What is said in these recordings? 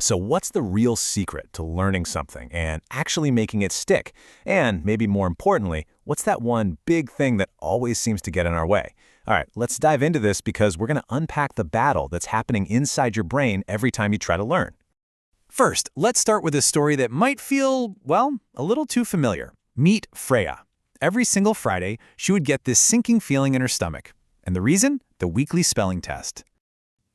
So what's the real secret to learning something and actually making it stick? And maybe more importantly, what's that one big thing that always seems to get in our way? All right, let's dive into this because we're going to unpack the battle that's happening inside your brain every time you try to learn. First, let's start with a story that might feel, well, a little too familiar. Meet Freya. Every single Friday, she would get this sinking feeling in her stomach. And the reason? The weekly spelling test.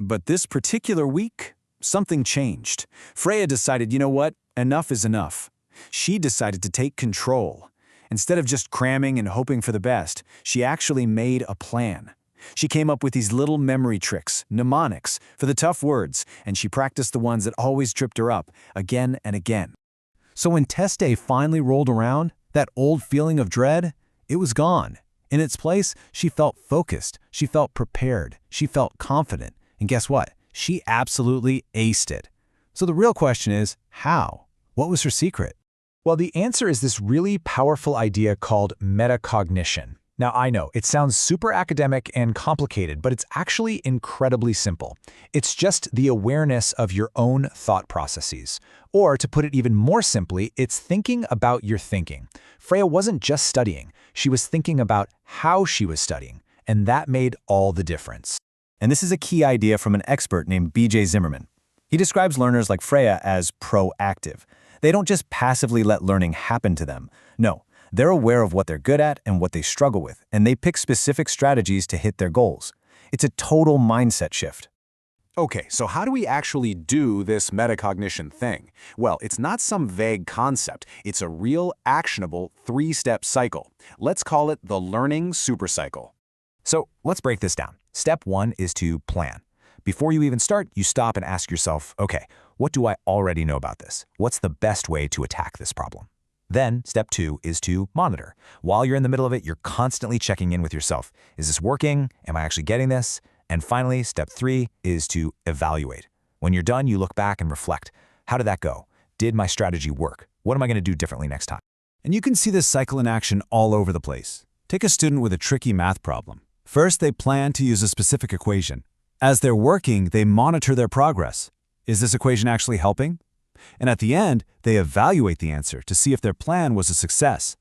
But this particular week, something changed. Freya decided, you know what? Enough is enough. She decided to take control. Instead of just cramming and hoping for the best, she actually made a plan. She came up with these little memory tricks, mnemonics, for the tough words, and she practiced the ones that always tripped her up, again and again. So when test day finally rolled around, that old feeling of dread, it was gone. In its place, she felt focused, she felt prepared, she felt confident, and guess what? She absolutely aced it. So the real question is, how? What was her secret? Well, the answer is this really powerful idea called metacognition. Now, I know, it sounds super academic and complicated, but it's actually incredibly simple. It's just the awareness of your own thought processes. Or, to put it even more simply, it's thinking about your thinking. Freya wasn't just studying, she was thinking about how she was studying, and that made all the difference. And this is a key idea from an expert named B.J. Zimmerman. He describes learners like Freya as proactive. They don't just passively let learning happen to them. No, they're aware of what they're good at and what they struggle with, and they pick specific strategies to hit their goals. It's a total mindset shift. Okay, so how do we actually do this metacognition thing? Well, it's not some vague concept. It's a real, actionable, three-step cycle. Let's call it the learning supercycle. So let's break this down. Step 1 is to plan. Before you even start, you stop and ask yourself, okay, what do I already know about this? What's the best way to attack this problem? Then, step 2 is to monitor. While you're in the middle of it, you're constantly checking in with yourself. Is this working? Am I actually getting this? And finally, step 3 is to evaluate. When you're done, you look back and reflect. How did that go? Did my strategy work? What am I going to do differently next time? And you can see this cycle in action all over the place. Take a student with a tricky math problem. First, they plan to use a specific equation. As they're working, they monitor their progress. Is this equation actually helping? And at the end, they evaluate the answer to see if their plan was a success.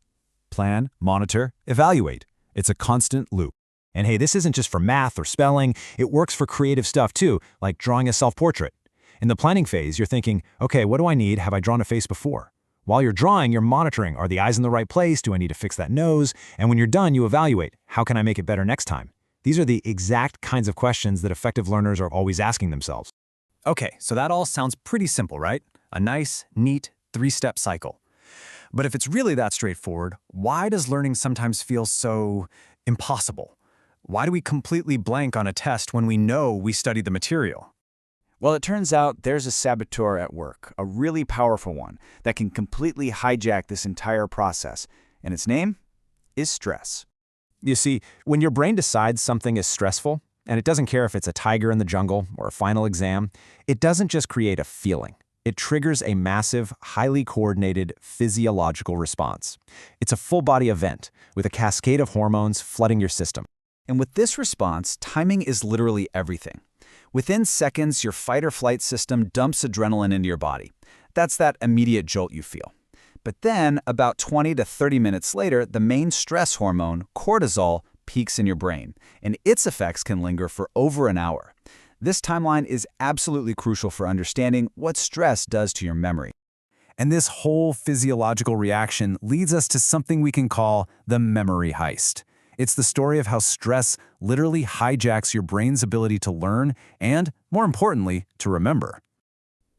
Plan, monitor, evaluate. It's a constant loop. And hey, this isn't just for math or spelling. It works for creative stuff too, like drawing a self-portrait. In the planning phase, you're thinking, okay, what do I need? Have I drawn a face before? While you're drawing, you're monitoring. Are the eyes in the right place? Do I need to fix that nose? And when you're done, you evaluate. How can I make it better next time? These are the exact kinds of questions that effective learners are always asking themselves. Okay, so that all sounds pretty simple, right? A nice, neat, three-step cycle. But if it's really that straightforward, why does learning sometimes feel so impossible? Why do we completely blank on a test when we know we studied the material? Well, it turns out there's a saboteur at work, a really powerful one, that can completely hijack this entire process. And its name is stress. You see, when your brain decides something is stressful, and it doesn't care if it's a tiger in the jungle or a final exam, it doesn't just create a feeling. It triggers a massive, highly coordinated physiological response. It's a full-body event with a cascade of hormones flooding your system. And with this response, timing is literally everything. Within seconds, your fight-or-flight system dumps adrenaline into your body. That's that immediate jolt you feel. But then, about 20 to 30 minutes later, the main stress hormone, cortisol, peaks in your brain, and its effects can linger for over an hour. This timeline is absolutely crucial for understanding what stress does to your memory. And this whole physiological reaction leads us to something we can call the memory heist. It's the story of how stress literally hijacks your brain's ability to learn and, more importantly, to remember.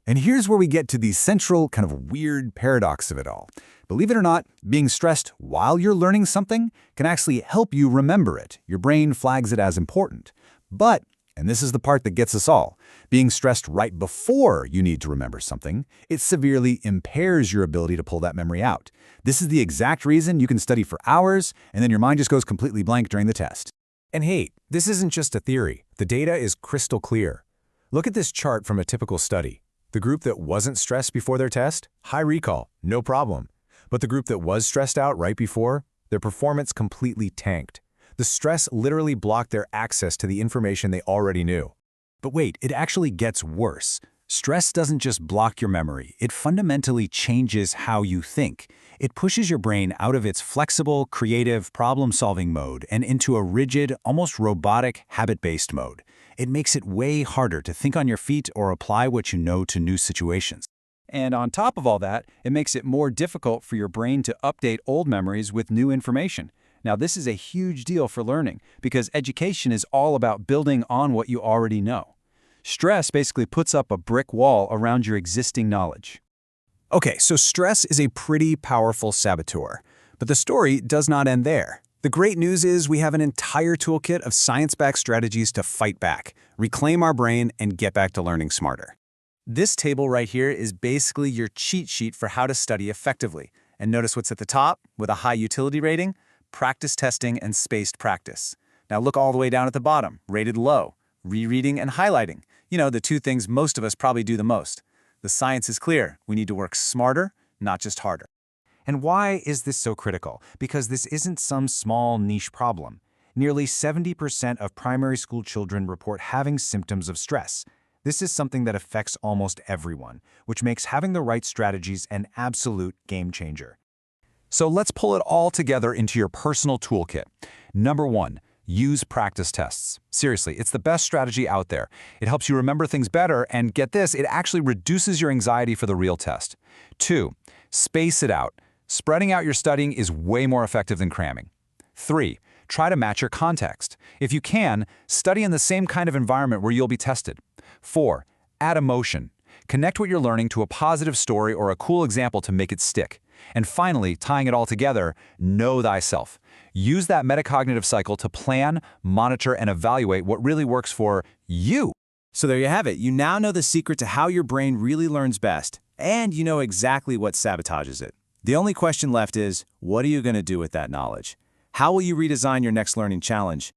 And here's where we get to the central kind of weird paradox of it all. Believe it or not, being stressed while you're learning something can actually help you remember it. Your brain flags it as important. But, and this is the part that gets us all, being stressed right before you need to remember something, it severely impairs your ability to pull that memory out. This is the exact reason you can study for hours and then your mind just goes completely blank during the test. And hey, this isn't just a theory. The data is crystal clear. Look at this chart from a typical study. The group that wasn't stressed before their test, high recall, no problem. But the group that was stressed out right before, their performance completely tanked. The stress literally blocked their access to the information they already knew. But wait, it actually gets worse. Stress doesn't just block your memory, it fundamentally changes how you think. It pushes your brain out of its flexible, creative, problem-solving mode and into a rigid, almost robotic, habit-based mode. It makes it way harder to think on your feet or apply what you know to new situations. And on top of all that, it makes it more difficult for your brain to update old memories with new information. Now, this is a huge deal for learning because education is all about building on what you already know. Stress basically puts up a brick wall around your existing knowledge. Okay, so stress is a pretty powerful saboteur. But the story does not end there. The great news is we have an entire toolkit of science-backed strategies to fight back, reclaim our brain, and get back to learning smarter. This table right here is basically your cheat sheet for how to study effectively. And notice what's at the top with a high utility rating: practice testing and spaced practice. Now look all the way down at the bottom, rated low, rereading and highlighting. You know, the two things most of us probably do the most. The science is clear. We need to work smarter, not just harder. And why is this so critical? Because this isn't some small niche problem. Nearly 70% of primary school children report having symptoms of stress. This is something that affects almost everyone, which makes having the right strategies an absolute game changer. So let's pull it all together into your personal toolkit. Number 1, use practice tests. Seriously, it's the best strategy out there. It helps you remember things better, and get this, it actually reduces your anxiety for the real test. 2, space it out. Spreading out your studying is way more effective than cramming. 3, try to match your context. If you can, study in the same kind of environment where you'll be tested. 4, add emotion. Connect what you're learning to a positive story or a cool example to make it stick. And finally, tying it all together, know thyself. Use that metacognitive cycle to plan, monitor, and evaluate what really works for you. So there you have it. You now know the secret to how your brain really learns best, and you know exactly what sabotages it. The only question left is, what are you going to do with that knowledge? How will you redesign your next learning challenge?